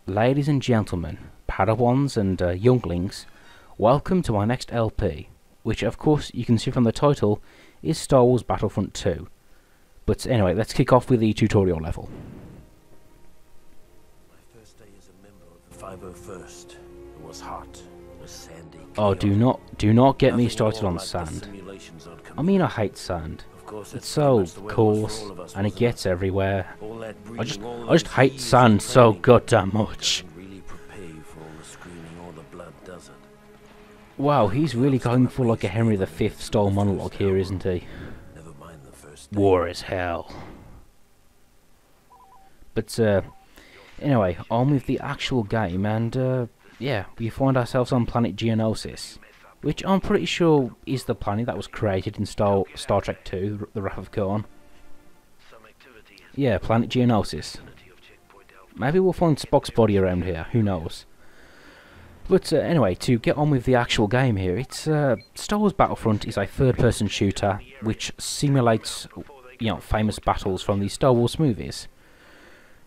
Ladies and gentlemen, Padawans and younglings, welcome to our next LP, which of course you can see from the title is Star Wars Battlefront 2. But anyway, let's kick off with the tutorial level. My first day as a member of the 501st. It was hot, it was sandy. Oh, do not get me started on sand. I mean, I hate sand. It's so coarse and it gets everywhere. I just hate sand so goddamn much. Wow, he's really going for like a Henry V style monologue here, isn't he? War is hell. But anyway, on with the actual game, and yeah, we find ourselves on planet Geonosis, which I'm pretty sure is the planet that was created in Star Trek 2, The Wrath of Khan. Yeah, planet Geonosis. Maybe we'll find Spock's body around here, who knows. But anyway, to get on with the actual game here, it's Star Wars Battlefront is a third-person shooter which simulates, famous battles from the Star Wars movies.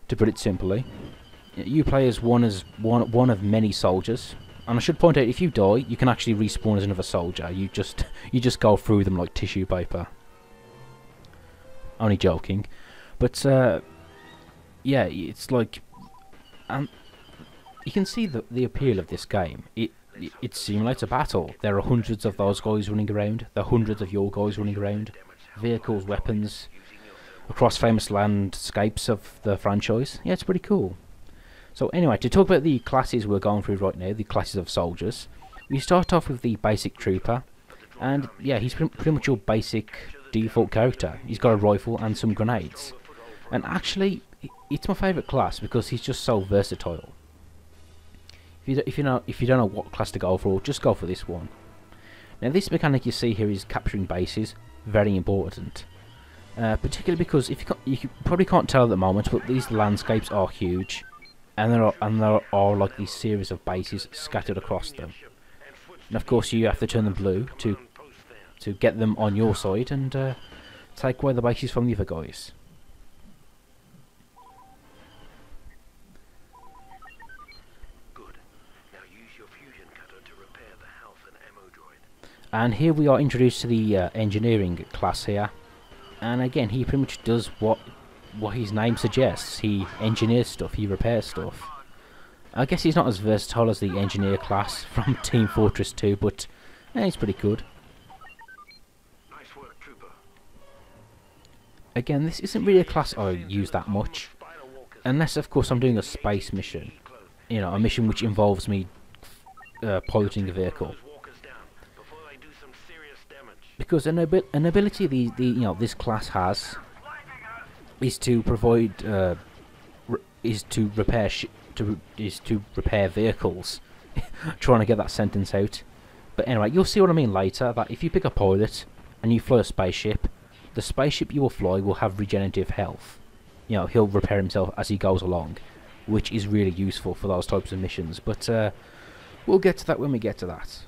To put it simply, you play as one of many soldiers. And I should point out, if you die, you can actually respawn as another soldier. You just go through them like tissue paper. Only joking, but yeah, it's like, you can see the appeal of this game. It simulates a battle. There are hundreds of those guys running around. There are hundreds of your guys running around. Vehicles, weapons, across famous landscapes of the franchise. Yeah, it's pretty cool. So anyway, to talk about the classes we're going through right now, the classes of soldiers, we start off with the basic trooper, and yeah, he's pretty much your basic default character. He's got a rifle and some grenades, and actually, it's my favourite class because he's just so versatile. If you don't know what class to go for, just go for this one. Now, this mechanic you see here is capturing bases, very important. Particularly because you probably can't tell at the moment, but these landscapes are huge. And there are like these series of bases scattered across them, and of course you have to turn them blue to get them on your side and take away the bases from the other guys. Good. Now use your fusion cutter to repair the health and ammo droid. And here we are introduced to the engineering class here, and again he pretty much does what his name suggests. He engineers stuff, he repairs stuff. I guess he's not as versatile as the engineer class from Team Fortress 2, but he's pretty good. Nice work, trooper. Again, this isn't really a class I use that much, unless of course I'm doing a space mission. A mission which involves me piloting a vehicle. Because an ability this class has is to provide is to repair vehicles. Trying to get that sentence out, but anyway, you'll see what I mean later. That if you pick a pilot and you fly a spaceship, the spaceship you will fly will have regenerative health. He'll repair himself as he goes along, which is really useful for those types of missions. But we'll get to that when we get to that.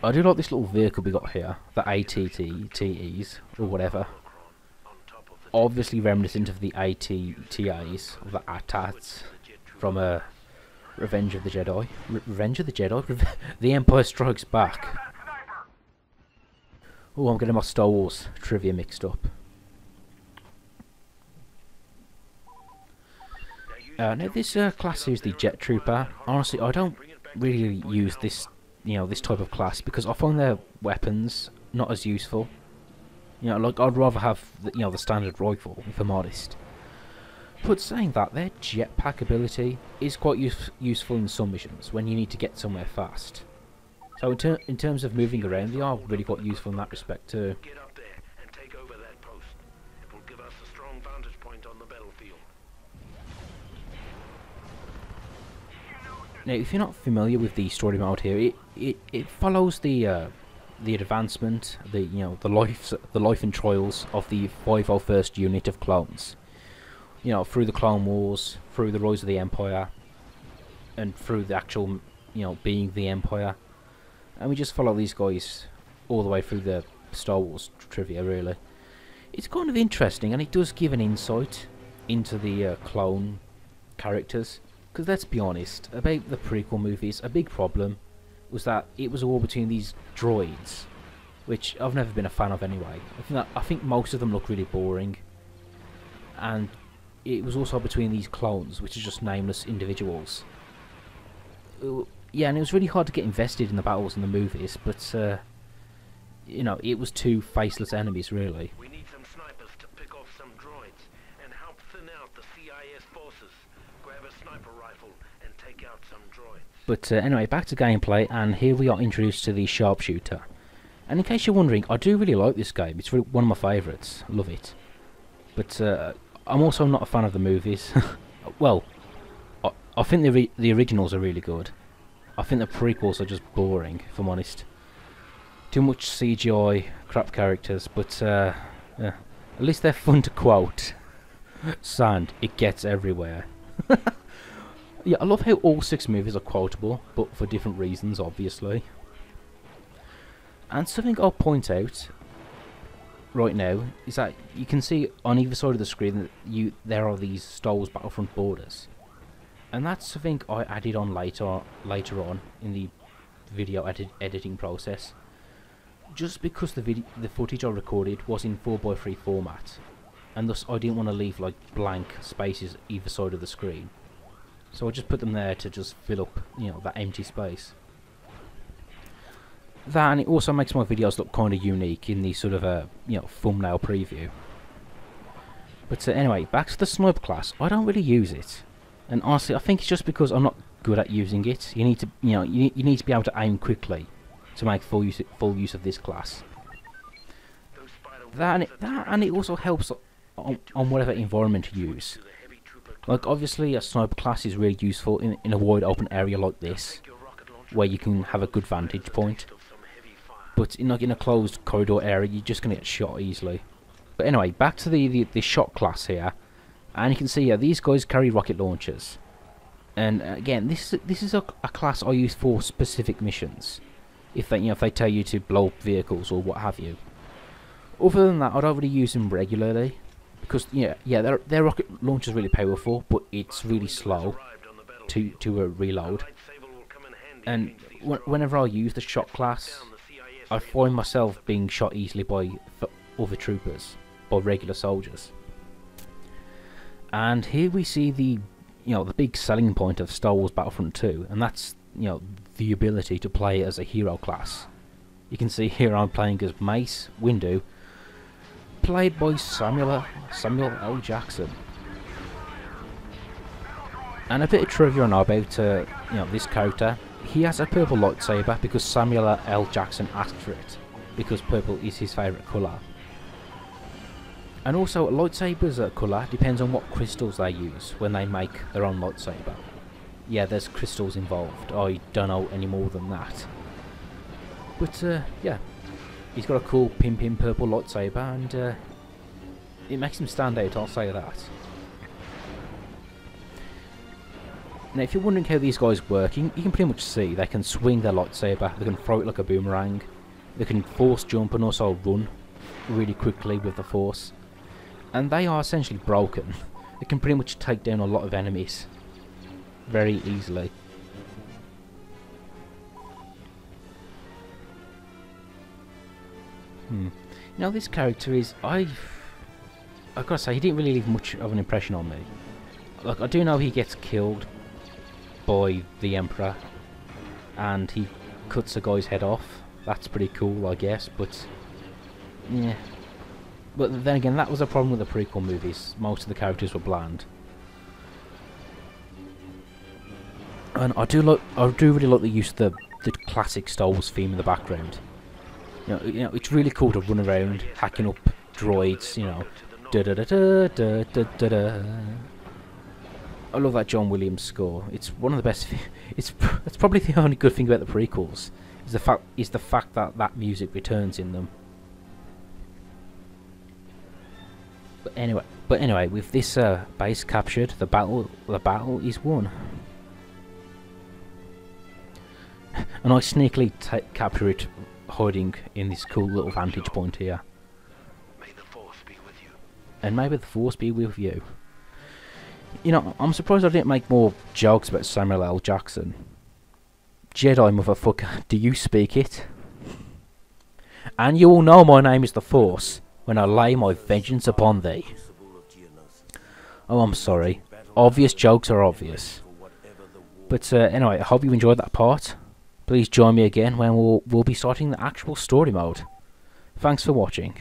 I do like this little vehicle we got here, the ATTTEs or whatever. Obviously reminiscent of the ATTAs, or the ATATs, from Revenge of the Jedi. Revenge of the Jedi? The Empire Strikes Back. Oh, I'm getting my Star Wars trivia mixed up. Now this class is the Jet Trooper. Honestly, I don't really use this, this type of class because I find their weapons not as useful. Like I'd rather have the standard rifle, if I'm honest. But saying that, their jetpack ability is quite useful in some missions when you need to get somewhere fast. So in terms of moving around, they are really quite useful in that respect too. Get up there and take over that post. It will give us a strong vantage point on the battlefield. Now, if you're not familiar with the story mode here, it follows the advancement, the life and trials of the 501st unit of clones. Through the Clone Wars, through the rise of the Empire, and through the actual, being the Empire. And we just follow these guys all the way through the Star Wars trivia, really. It's kind of interesting, and it does give an insight into the clone characters. Because let's be honest, about the prequel movies, a big problem was that it was all between these droids, which I've never been a fan of anyway. I think most of them look really boring, and it was also between these clones, which are just nameless individuals. Yeah, and it was really hard to get invested in the battles in the movies, but you know, it was two faceless enemies, really. We need some snipers to pick off some droids and help thin out the CIS forces. Grab a sniper rifle and take out some droids. But anyway, back to gameplay, and here we are introduced to the sharpshooter. And in case you're wondering, I do really like this game. It's really one of my favourites. Love it. But I'm also not a fan of the movies. Well, I think the originals are really good. I think the prequels are just boring, if I'm honest. Too much CGI, crap characters, but yeah, at least they're fun to quote. Sand, it gets everywhere. Yeah, I love how all 6 movies are quotable, but for different reasons, obviously. And something I'll point out right now is that you can see on either side of the screen that there are these Star Wars Battlefront borders, and that's something I added on later on in the video editing process. Just because the footage I recorded was in 4:3 format, and thus I didn't want to leave like blank spaces either side of the screen. So I just put them there to just fill up, you know, that empty space. That, and it also makes my videos look kind of unique in the sort of you know, thumbnail preview. But anyway, back to the sniper class. I don't really use it, and honestly, I think it's just because I'm not good at using it. You need to, you know, you need to be able to aim quickly to make full use of this class. That and it also helps on whatever environment you use. Like, obviously a sniper class is really useful in a wide open area like this, where you can have a good vantage point. But in a closed corridor area, you're just going to get shot easily. But anyway, back to the shot class here, and you can see, yeah, these guys carry rocket launchers. And again, this is a class I use for specific missions. If they tell you to blow up vehicles or what have you. Other than that, I don't really use them regularly, because their rocket launcher is really powerful, but it's really slow to reload. And whenever I use the shot class, I find myself being shot easily by other troopers, by regular soldiers. And here we see the big selling point of Star Wars Battlefront 2, and that's the ability to play as a hero class. You can see here I'm playing as Mace Windu, played by Samuel L. Jackson. And a bit of trivia on about this character. He has a purple lightsaber because Samuel L. Jackson asked for it, because purple is his favourite colour. And also, a lightsaber's colour depends on what crystals they use when they make their own lightsaber. Yeah, there's crystals involved. I don't know any more than that. But yeah, he's got a cool pin purple lightsaber, and it makes him stand out, I'll say that. Now, if you're wondering how these guys work, you can pretty much see they can swing their lightsaber, they can throw it like a boomerang, they can force jump and also run really quickly with the force. And they are essentially broken. They can pretty much take down a lot of enemies very easily. Now, this character is, I've gotta say, he didn't really leave much of an impression on me. Like, I do know he gets killed by the Emperor, and he cuts a guy's head off. That's pretty cool, I guess, but yeah. But then again, that was a problem with the prequel movies. Most of the characters were bland. And I do really like the use of the classic Star Wars theme in the background. You know, it's really cool to run around hacking up droids. Da da da da da da da da. I love that John Williams score. It's one of the best. It's probably the only good thing about the prequels is the fact that music returns in them. But anyway, with this base captured, the battle is won. And I sneakily capture it, hiding in this cool little vantage point here. May the Force be with you. And maybe the Force be with you. You know, I'm surprised I didn't make more jokes about Samuel L. Jackson. Jedi motherfucker, do you speak it? And you all know my name is the Force when I lay my vengeance upon thee. Oh, I'm sorry. Obvious jokes are obvious. But anyway, I hope you enjoyed that part. Please join me again when we'll be starting the actual story mode. Thanks for watching.